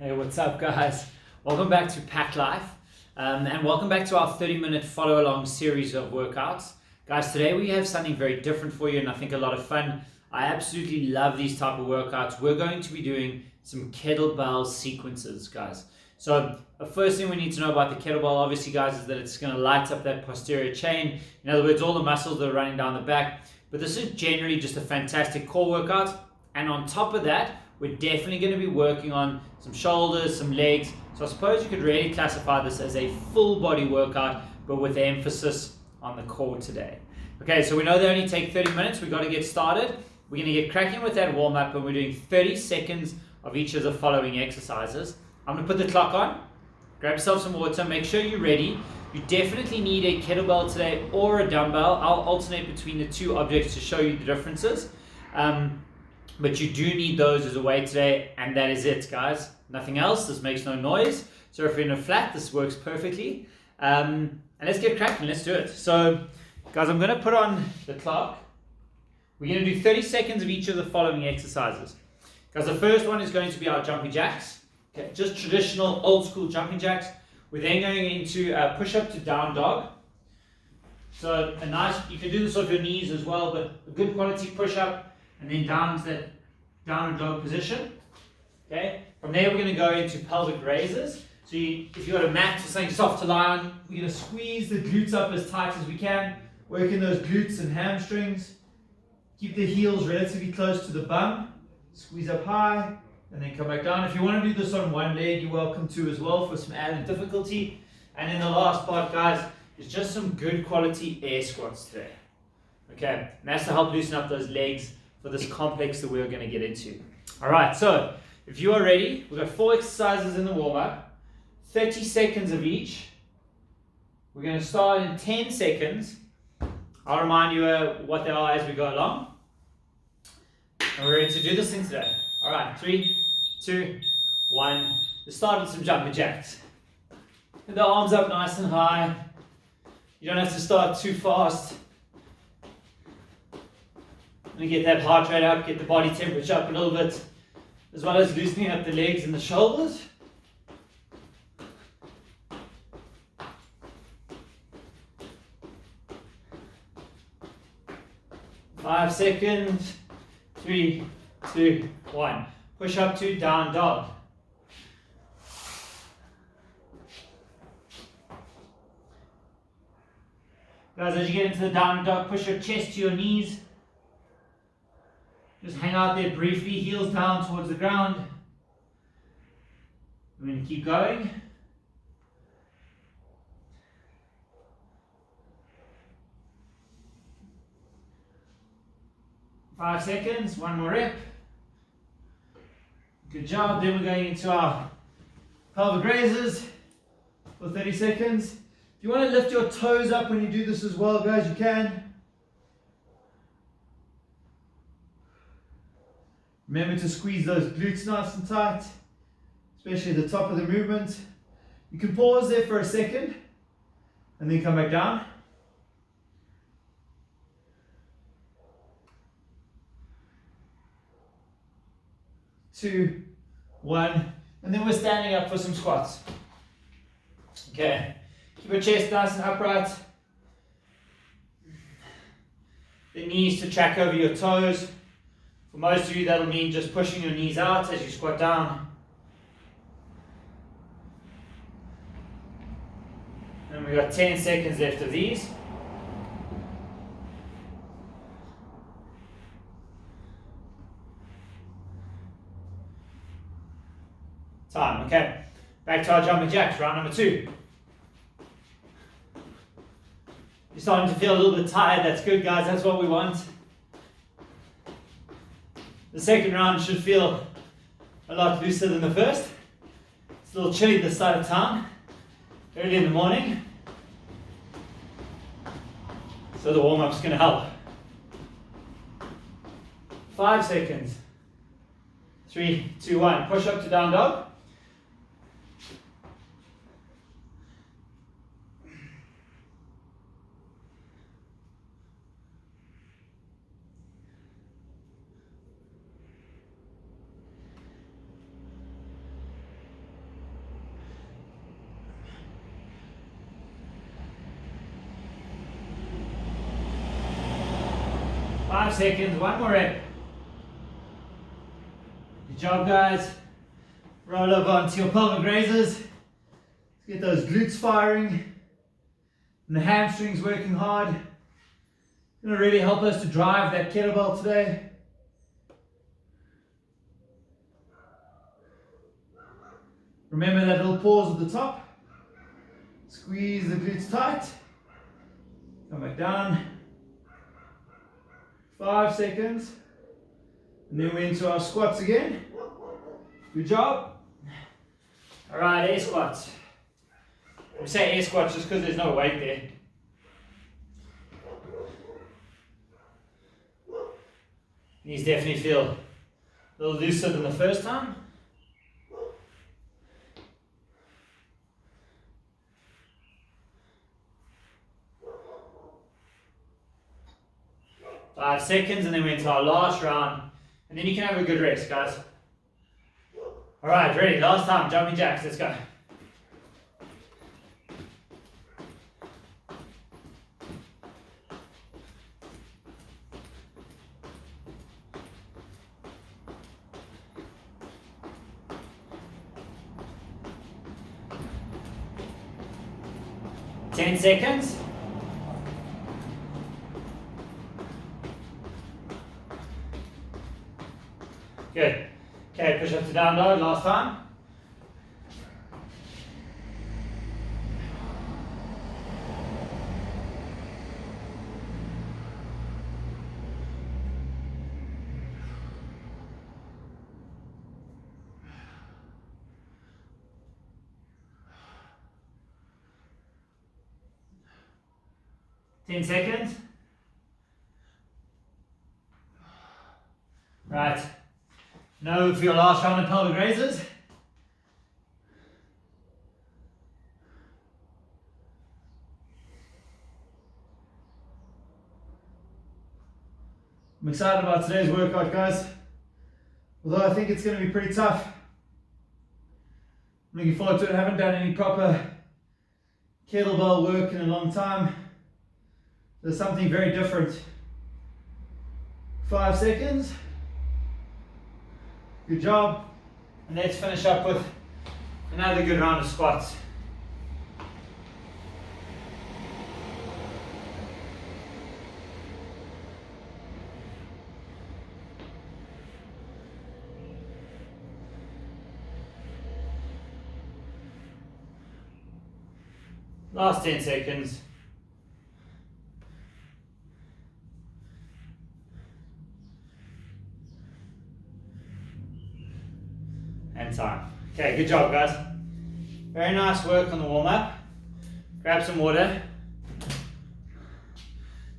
Hey, what's up, guys? Welcome back to Pack Life, and welcome back to our 30-minute follow-along series of workouts. Guys, today we have something very different for you, and I think a lot of fun. I absolutely love these type of workouts. We're going to be doing some kettlebell sequences, guys. So the first thing we need to know about the kettlebell, obviously, guys, is that it's going to light up that posterior chain. In other words, all the muscles that are running down the back. But this is generally just a fantastic core workout, and on top of that, we're definitely going to be working on some shoulders, some legs. So I suppose you could really classify this as a full body workout, but with emphasis on the core today. Okay, so we know they only take 30 minutes. We've got to get started. We're going to get cracking with that warm up, and we're doing 30 seconds of each of the following exercises. I'm going to put the clock on. Grab yourself some water. Make sure you're ready. You definitely need a kettlebell today or a dumbbell. I'll alternate between the two objects to show you the differences. But you do need those as a weight today, and that is it, guys. Nothing else. This makes no noise. So if you're in a flat, this works perfectly. And let's get cracking. Let's do it. So, guys, I'm going to put on the clock. We're going to do 30 seconds of each of the following exercises. Guys, the first one is going to be our jumping jacks. Okay, just traditional old school jumping jacks. We're then going into push-up to down dog. So you can do this off your knees as well, but a good quality push-up. And then down to that downward dog position. Okay. From there, we're going to go into pelvic raises. So if you've got a mat or something soft to lie on, we're going to squeeze the glutes up as tight as we can, working those glutes and hamstrings. Keep the heels relatively close to the bum. Squeeze up high, and then come back down. If you want to do this on one leg, you're welcome to as well for some added difficulty. And then the last part, guys, is just some good quality air squats today. Okay, and that's to help loosen up those legs for this complex that we're going to get into. All right, so if you are ready, we've got 4 exercises in the warm-up, 30 seconds of each. We're going to start in 10 seconds. I'll remind you what they are as we go along. And we're ready to do this thing today. All right, 3, 2, 1. Let's start with some jumping jacks. Get the arms up nice and high. You don't have to start too fast. And get that heart rate up, get the body temperature up a little bit, as well as loosening up the legs and the shoulders. Five seconds. 3, 2, 1. Push up to down dog. Guys, as you get into the down dog, push your chest to your knees. Just hang out there briefly, heels down towards the ground. We're going to keep going. Five seconds, one more rep. Good job. Then we're going into our pelvic raises for 30 seconds. If you want to lift your toes up when you do this as well, guys, you can. Remember to squeeze those glutes nice and tight, especially at the top of the movement. You can pause there for a second and then come back down. 2, 1, and then we're standing up for some squats. Okay, keep your chest nice and upright. The knees to track over your toes. For most of you, that'll mean just pushing your knees out as you squat down. And we've got 10 seconds left of these. Time, okay. Back to our jumping jacks, round number 2. You're starting to feel a little bit tired. That's good, guys. That's what we want. The second round should feel a lot looser than the first. It's a little chilly this side of town, early in the morning. So the warm-up's going to help. 5 seconds. 3, 2, 1. Push up to down dog. 5 seconds, one more rep. Good job, guys. Roll over onto your pelvic raises. Let's get those glutes firing and the hamstrings working hard. It's going to really help us to drive that kettlebell today. Remember that little pause at the top. Squeeze the glutes tight. Come back down. 5 seconds. And then we're into our squats again. Good job. Alright, air squats. We say air squats just because there's no weight there. These definitely feel a little looser than the first time. Five seconds, and then we're into our last round. And then you can have a good rest, guys. Alright, ready? Last time, jumping jacks, let's go. Ten seconds. Good. Okay, push up to down dog, last time. Ten seconds. Right. Now for your last round of pelvic raises. I'm excited about today's workout, guys. Although I think it's going to be pretty tough. I'm looking forward to it. I haven't done any proper kettlebell work in a long time. There's something very different. 5 seconds. Good job. And let's finish up with another good round of squats. Last 10 seconds. And time. Okay, good job, guys. Very nice work on the warm-up. Grab some water.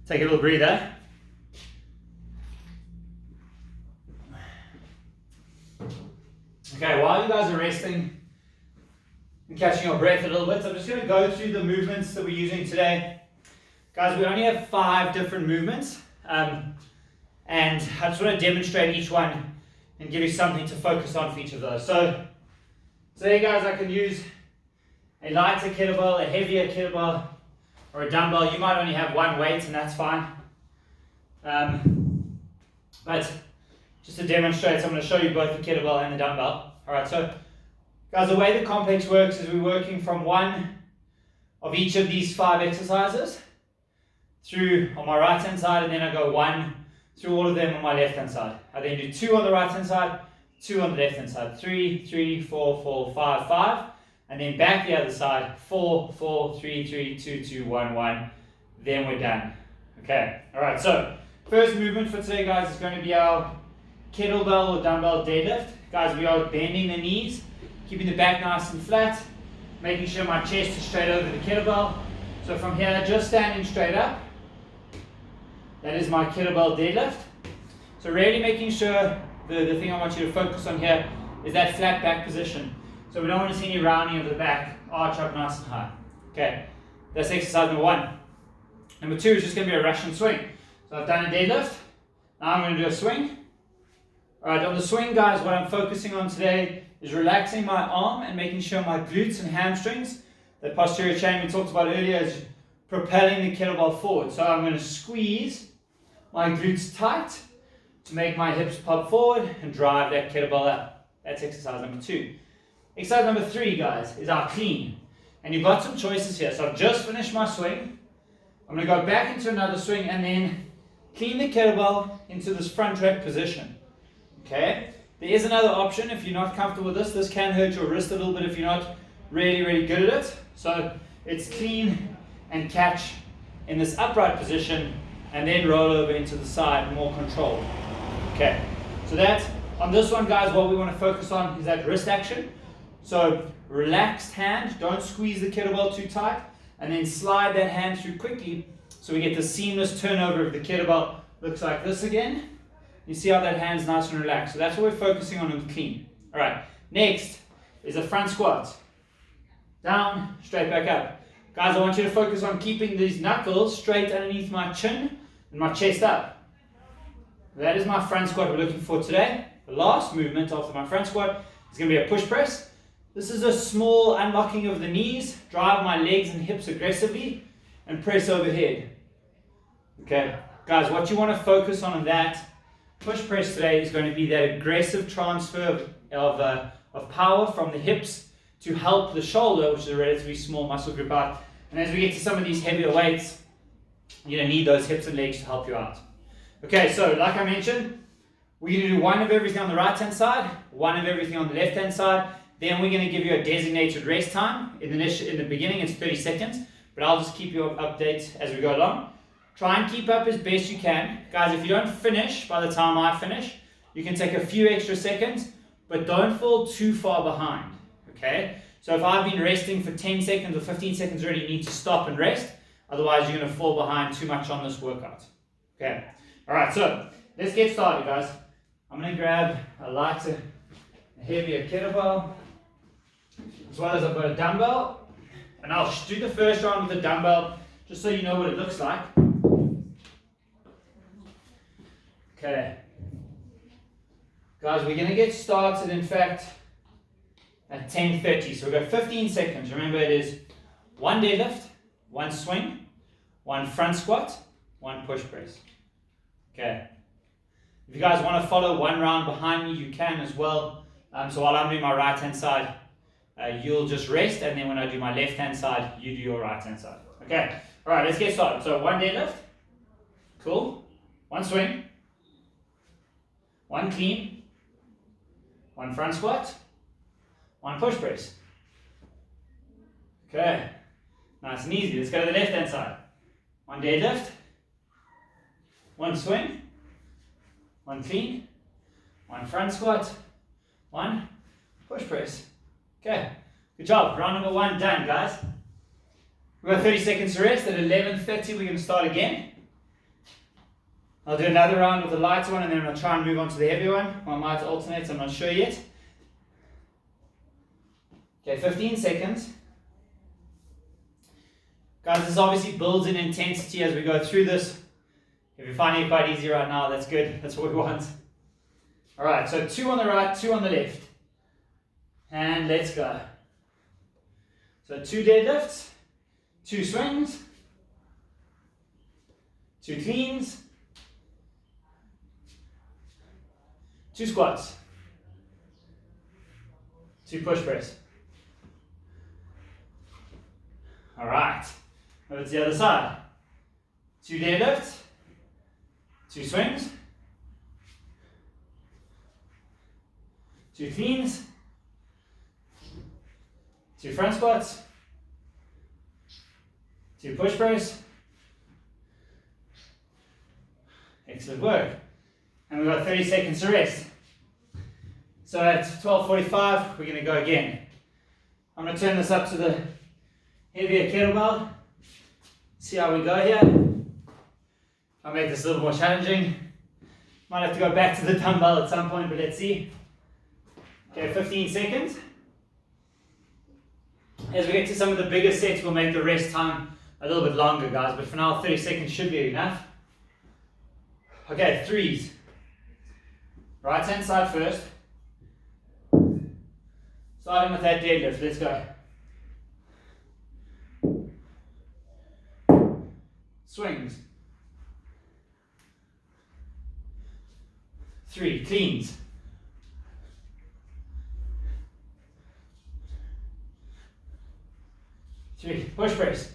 Take a little breather. Okay, while you guys are resting and catching your breath a little bit, I'm just going to go through the movements that we're using today. Guys, we only have 5 different movements, and I just want to demonstrate each one and give you something to focus on for each of those. So today, guys, I can use a lighter kettlebell, a heavier kettlebell, or a dumbbell. You might only have one weight, and that's fine. But just to demonstrate, so I'm going to show you both the kettlebell and the dumbbell. All right, so guys, the way the complex works is we're working from one of each of these 5 exercises through on my right hand side, and then I go 1 through all of them on my left hand side. I then do 2 on the right hand side, 2 on the left hand side, 3, 3, 4, 4, 5, 5, and then back the other side, 4, 4, 3, 3, 2, 2, 1, 1, then we're done. Okay, all right, so first movement for today, guys, is going to be our kettlebell or dumbbell deadlift. Guys, we are bending the knees, keeping the back nice and flat, making sure my chest is straight over the kettlebell. So from here, just standing straight up. That is my kettlebell deadlift. So really making sure the thing I want you to focus on here is that flat back position. So we don't want to see any rounding of the back, arch up nice and high. Okay, that's exercise number 1. Number 2 is just going to be a Russian swing. So I've done a deadlift, now I'm going to do a swing. Alright, on the swing, guys, what I'm focusing on today is relaxing my arm and making sure my glutes and hamstrings, that posterior chain we talked about earlier, is propelling the kettlebell forward. So I'm going to squeeze my glutes tight to make my hips pop forward and drive that kettlebell up. That's exercise number 2. Exercise number 3, guys, is our clean. And you've got some choices here. So I've just finished my swing. I'm going to go back into another swing and then clean the kettlebell into this front rack position. Okay? There is another option if you're not comfortable with this. This can hurt your wrist a little bit if you're not really good at it. So it's clean and catch in this upright position and then roll over into the side, more controlled. Okay, so that, on this one, guys, what we want to focus on is that wrist action. So relaxed hand, don't squeeze the kettlebell too tight, and then slide that hand through quickly so we get the seamless turnover of the kettlebell. Looks like this again. You see how that hand's nice and relaxed. So that's what we're focusing on in the clean. All right, next is a front squat. Down, straight back up. Guys, I want you to focus on keeping these knuckles straight underneath my chin and my chest up. That is my front squat we're looking for today. The last movement after my front squat is going to be a push press. This is a small unlocking of the knees. Drive my legs and hips aggressively and press overhead. Okay, guys, what you want to focus on in that push press today is going to be that aggressive transfer of power from the hips to help the shoulder, which is a relatively small muscle group, out. And as we get to some of these heavier weights, you're going to need those hips and legs to help you out. Okay, so like I mentioned, we're going to do one of everything on the right hand side, one of everything on the left hand side. Then we're going to give you a designated rest time. In the beginning, it's 30 seconds, but I'll just keep you up to date as we go along. Try and keep up as best you can. Guys, if you don't finish by the time I finish, you can take a few extra seconds, but don't fall too far behind. Okay? So if I've been resting for 10 seconds or 15 seconds already, you need to stop and rest. Otherwise, you're going to fall behind too much on this workout. Okay? Alright, so let's get started, guys. I'm going to grab a lighter, a heavier kettlebell, as well as I've got a dumbbell. And I'll do the first round with the dumbbell, just so you know what it looks like. Okay. Guys, we're going to get started, in fact, at 10:30. So we've got 15 seconds. Remember, it is one deadlift, one swing, one front squat, one push press. Okay. If you guys want to follow one round behind me, you can as well. So while I'm doing my right hand side, you'll just rest, and then when I do my left hand side, you do your right hand side. Okay. All right, let's get started. So one deadlift. Cool. One swing. One clean. One front squat. One push press. Okay, nice and easy. Let's go to the left hand side. One deadlift, one swing, one clean, one front squat, one push press. Okay, good job. Round number 1 done, guys. We've got 30 seconds to rest. At 11:30 we're going to start again. I'll do another round with the lighter one, and then I'll try and move on to the heavy one. I might alternate, I'm not sure yet. Okay, 15 seconds. Guys, this obviously builds in intensity as we go through this. If you're finding it quite easy right now, that's good. That's what we want. All right, so 2 on the right, 2 on the left. And let's go. So 2 deadlifts, 2 swings, 2 cleans, 2 squats, 2 push press. All right, over to the other side. 2 deadlifts, 2 swings, 2 cleans, 2 front squats, 2 push press. Excellent work. And we've got 30 seconds to rest. So at 12:45, we're going to go again. I'm going to turn this up to the heavier kettlebell. See how we go here. I'll make this a little more challenging. Might have to go back to the dumbbell at some point, but let's see. Okay, 15 seconds. As we get to some of the bigger sets, we'll make the rest time a little bit longer, guys, but for now 30 seconds should be enough. Okay, 3s. Right hand side first. Starting with that deadlift, let's go. Swings. 3, cleans. 3, push press.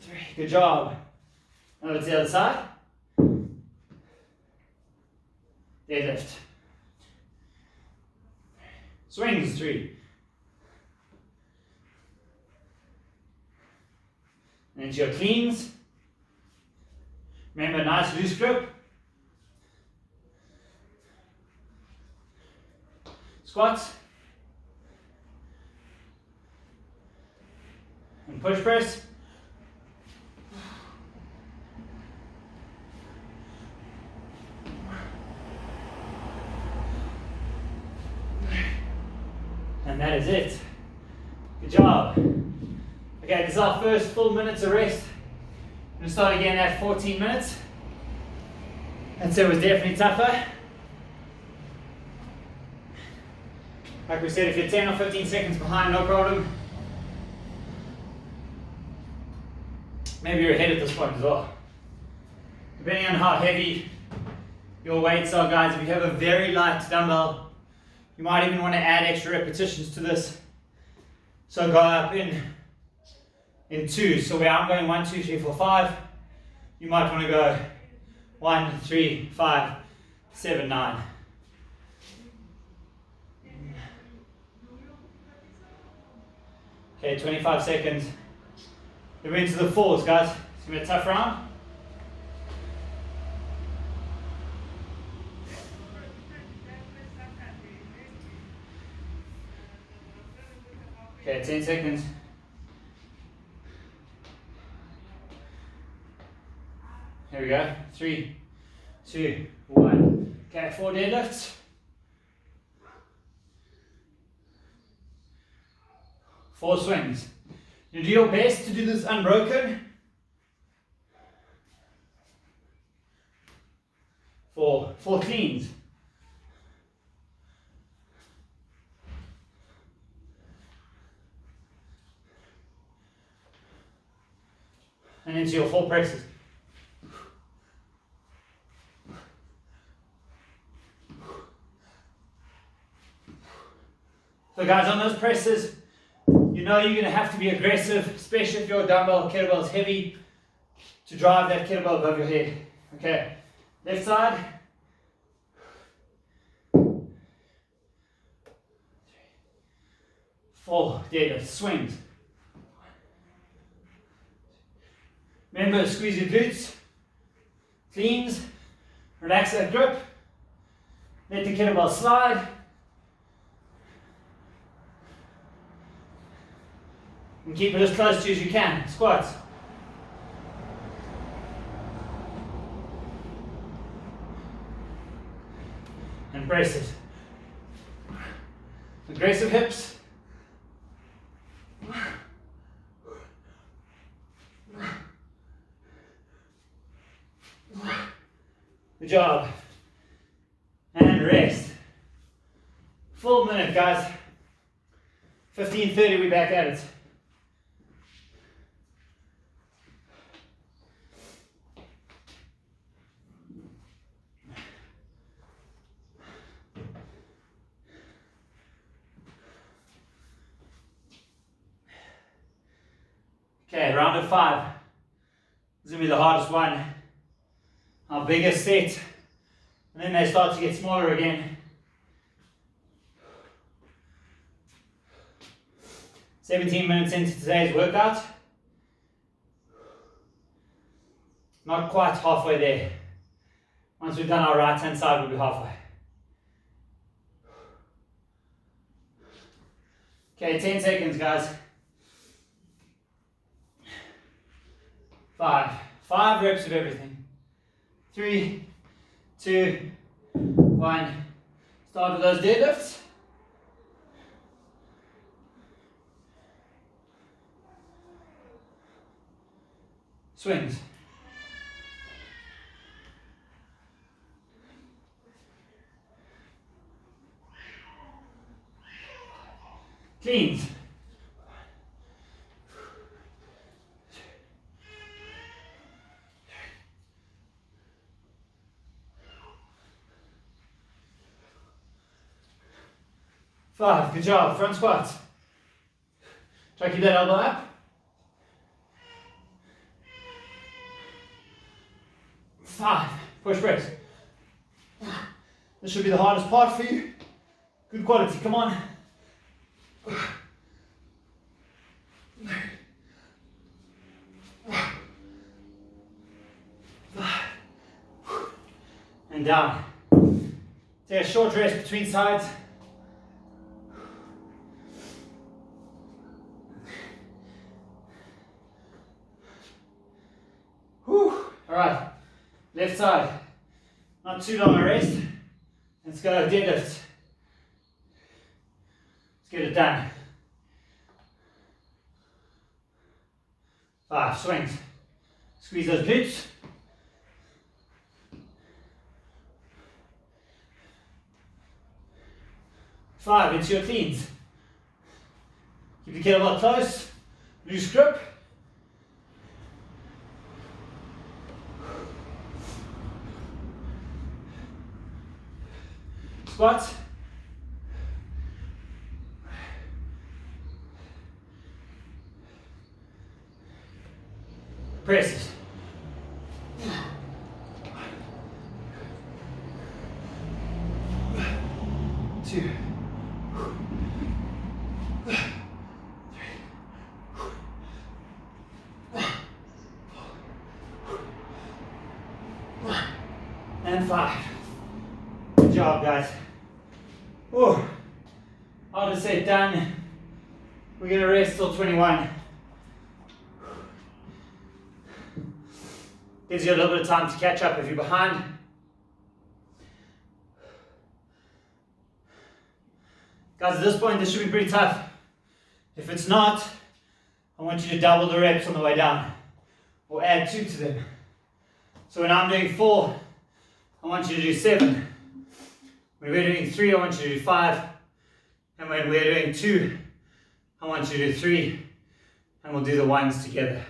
3, good job. Now to the other side. Deadlift. Swings, 3. And into your cleans. Remember, nice loose grip. Squats. And push press. And that is it. Good job. Okay, this is our first full minutes of rest. I'm going to start again at 14 minutes. And so it was definitely tougher. Like we said, if you're 10 or 15 seconds behind, no problem. Maybe you're ahead at this point as well. Depending on how heavy your weights are, guys, if you have a very light dumbbell, you might even want to add extra repetitions to this. So go up in 2. So where I'm going 1, 2, 3, 4, 5, you might want to go 1, 3, 5, 7, 9. Okay, 25 seconds. Then we're into the 4s, guys. It's going to be a tough round. Okay, 10 seconds. Here we go. 3, 2, 1. Okay, 4 deadlifts. 4 swings. You do your best to do this unbroken. 4 cleans. And into your 4 presses. So guys, on those presses, you know you're going to have to be aggressive, especially if your dumbbell kettlebell is heavy, to drive that kettlebell above your head. Okay, left side. 4 deadlift swings. Remember, squeeze your glutes, cleans, relax that grip, let the kettlebell slide. And keep it as close to you as you can. Squats. And presses. Aggressive hips. Good job. And rest. Full minute, guys. 15:30, we're back at it. Okay, round of 5. This is going to be the hardest one. Our biggest set. And then they start to get smaller again. 17 minutes into today's workout. Not quite halfway there. Once we've done our right hand side, we'll be halfway. Okay, 10 seconds, guys. 5 reps of everything. 3, 2, 1. Start with those deadlifts. Swings. Cleans. 5, good job. Front squat. Try to keep that elbow up. 5, push press. This should be the hardest part for you. Good quality, come on. And down. Take a short rest between sides. Whew. All right, left side. Not too long a rest. Let's go deadlift. Let's get it done. 5, swings. Squeeze those glutes. 5, into your cleans. Keep the kettlebell close. Loose grip. Squat. Presses. 2. 5. Good job, guys. Oh, I'll just say done. We're going to rest till 21. Gives you a little bit of time to catch up if you're behind. Guys, at this point, this should be pretty tough. If it's not, I want you to double the reps on the way down, or add 2 to them. So when I'm doing 4, I want you to do 7. When we're doing 3, I want you to do 5. And when we're doing 2, I want you to do 3. And we'll do the ones together.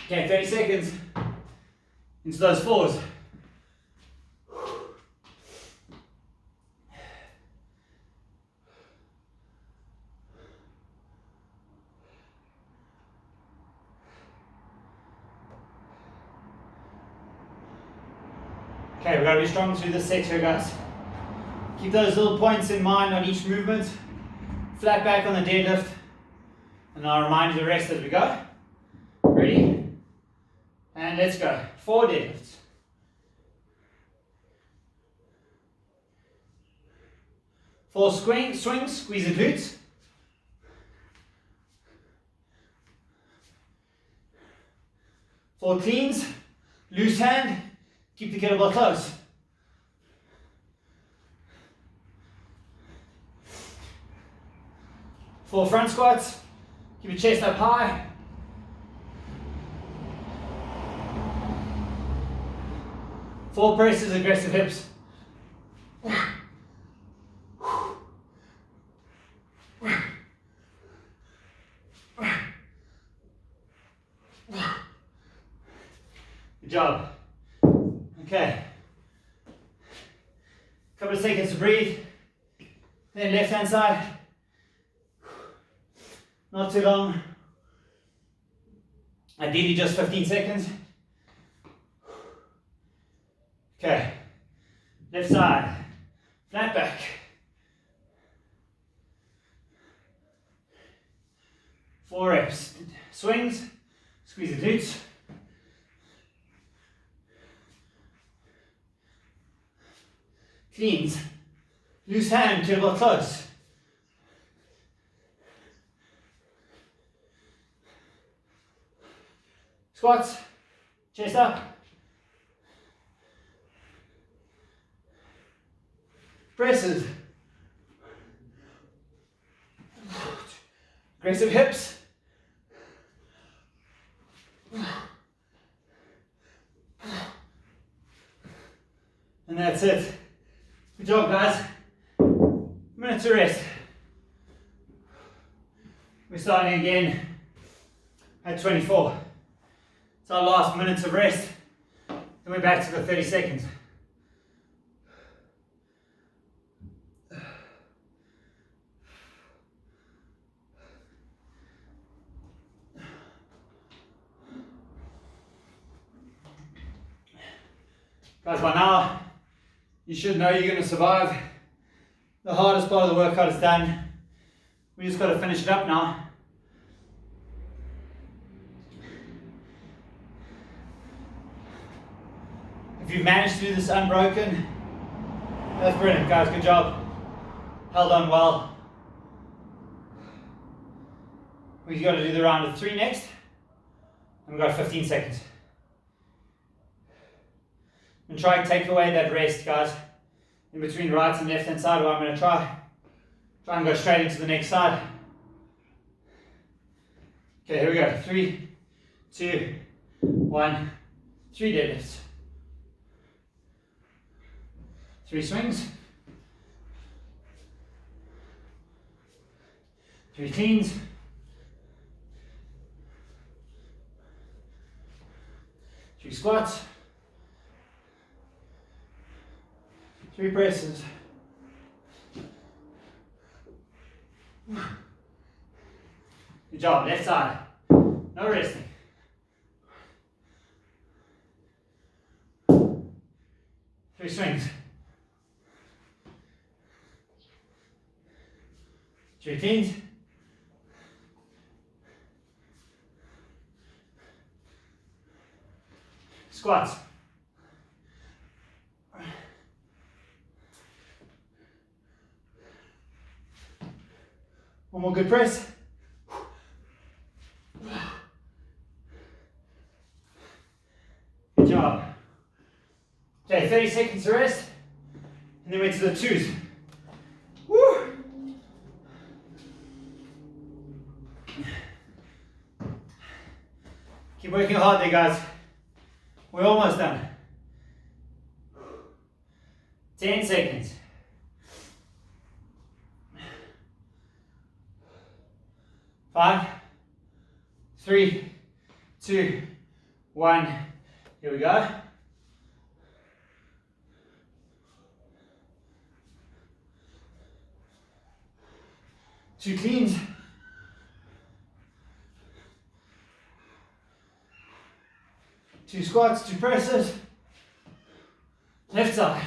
Okay, 30 seconds into those 4s. Okay, we've got to be strong through this set here, guys. Keep those little points in mind on each movement. Flat back on the deadlift. And I'll remind you the rest as we go. Ready? And let's go. 4 deadlifts. 4 swings, squeeze the glutes. 4 cleans, loose hand, keep the kettlebell close. 4 front squats, keep your chest up high. 4 presses, aggressive hips. Good job. Okay. Couple of seconds to breathe. Then left hand side. Not too long. Ideally just 15 seconds. Okay. Left side. Flat back. Four reps. Swings. Squeeze the glutes. Cleans. Loose hand, kettlebell close. Squats. Chest up. Presses. Aggressive hips. And that's it. Good job, guys. Minute to rest. We're starting again at 24. It's our last minutes of rest. Then Coming back to the 30 seconds. Guys, by now, you should know you're going to survive. The hardest part of the workout is done. We just got to finish it up now. If you've managed to do this unbroken, that's brilliant, guys. Good job. Held on well. We've got to do the round of 3 next. And we've got 15 seconds. And try and take away that rest, guys, in between right and left hand side. Where I'm going to try and go straight into the next side. Okay, here we go. 3, 2, 1. 3 deadlifts. 3 swings. 3 cleans. 3 squats. 3 presses. Good job, left side. No resting. 3 swings. 3 cleans. 3 squats. One more good press. Good job. Okay, 30 seconds to rest. And then we're to the 2s. Woo! Keep working hard there, guys. We're almost done. 10 seconds. 5, 3, 2, 1. Here we go. Two cleans. Two squats, 2 presses. Left side.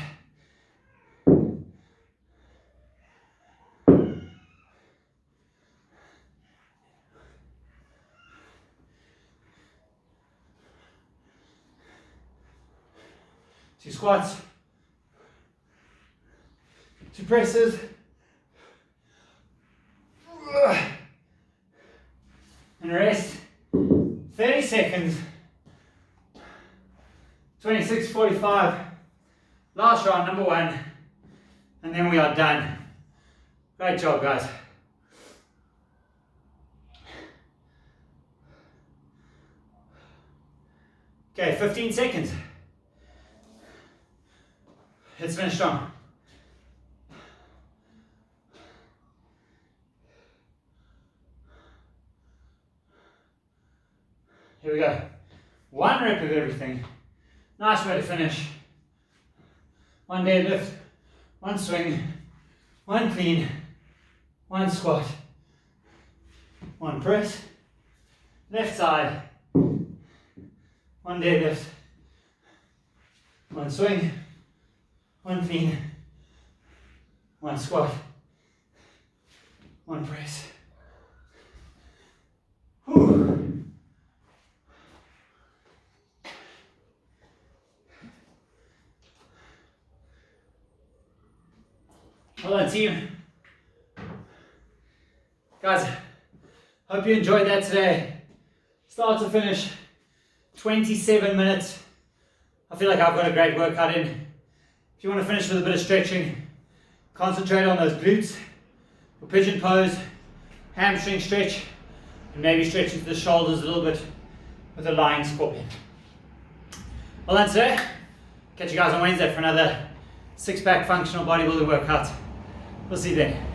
Two squats, 2 presses, and rest. 30 seconds. 26:45. Last round, number 1, and then we are done. Great job, guys. Okay, 15 seconds. Let's finish strong. Here we go. 1 rep of everything. Nice way to finish. 1 deadlift, 1 swing, 1 clean, 1 squat, 1 press, left side, 1 deadlift, 1 swing, 1 clean, 1 squat, 1 press. Whew. Well done, team. Guys, hope you enjoyed that today. Start to finish, 27 minutes. I feel like I've got a great workout in. If you want to finish with a bit of stretching, concentrate on those glutes for pigeon pose, hamstring stretch, and maybe stretch into the shoulders a little bit with a lying scorpion. Well done today. Catch you guys on Wednesday for another 6-pack functional bodybuilding workout. We'll see you then.